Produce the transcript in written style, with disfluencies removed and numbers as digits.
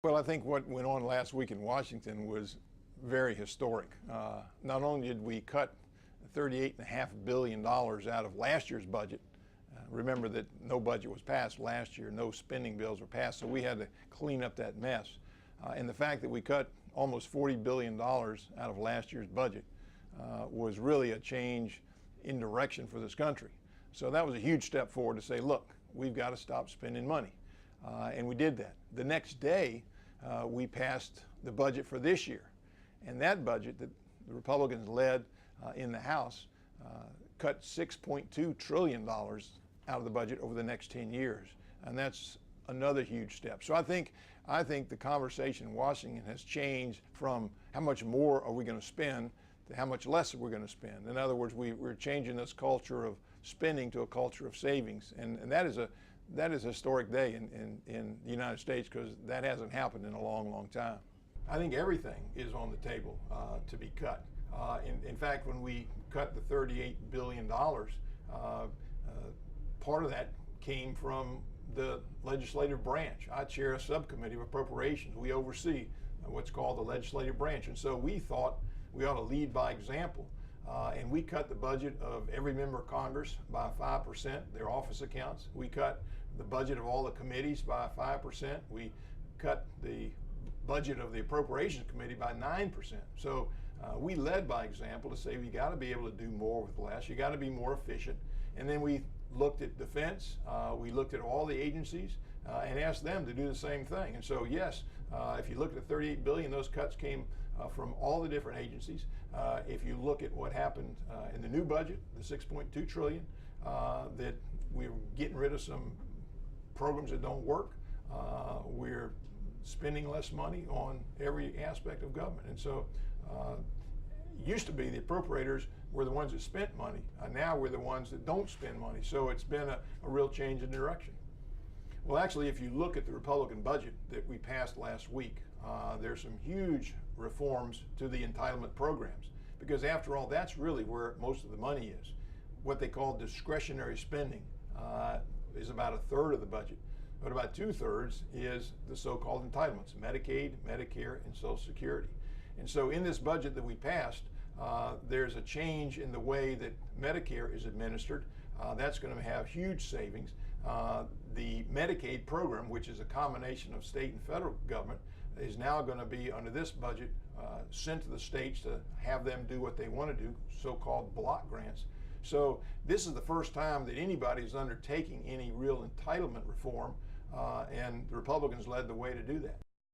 Well, I think what went on last week in Washington was very historic. Not only did we cut $38.5 billion out of last year's budget, remember that no budget was passed last year, no spending bills were passed, so we had to clean up that mess. And the fact that we cut almost $40 billion out of last year's budget was really a change in direction for this country. So that was a huge step forward to say, look, we've got to stop spending money. And we did that. The next day, we passed the budget for this year. And that budget that the Republicans led in the House cut $6.2 trillion out of the budget over the next 10 years. And that's another huge step. So I think the conversation in Washington has changed from how much more are we going to spend to how much less are we going to spend. In other words, we're changing this culture of spending to a culture of savings. And that is a historic day in the United States, because that hasn't happened in a long, long time. I think everything is on the table to be cut. In fact, when we cut the $38 billion, part of that came from the legislative branch. I chair a subcommittee of appropriations. We oversee what's called the legislative branch. And so we thought we ought to lead by example. And we cut the budget of every member of Congress by 5%, their office accounts. We cut the budget of all the committees by 5%. We cut the budget of the Appropriations Committee by 9%. So we led by example to say we got to be able to do more with less. You got to be more efficient. And then we looked at defense. We looked at all the agencies and asked them to do the same thing. And so yes, if you look at the $38 billion, those cuts came from all the different agencies. If you look at what happened in the new budget, the $6.2 trillion, that we're getting rid of some programs that don't work. We're spending less money on every aspect of government. And so it used to be the appropriators were the ones that spent money. Now we're the ones that don't spend money. So it's been a real change in direction. Well, actually, if you look at the Republican budget that we passed last week, there's some huge reforms to the entitlement programs, because after all, that's really where most of the money is. What they call discretionary spending is about a third of the budget, but about 2/3 is the so-called entitlements: Medicaid, Medicare, and Social Security. And so in this budget that we passed, there's a change in the way that Medicare is administered. That's going to have huge savings. The Medicaid program, which is a combination of state and federal government, is now going to be, under this budget, sent to the states to have them do what they want to do, so-called block grants. So this is the first time that anybody is undertaking any real entitlement reform, and the Republicans led the way to do that.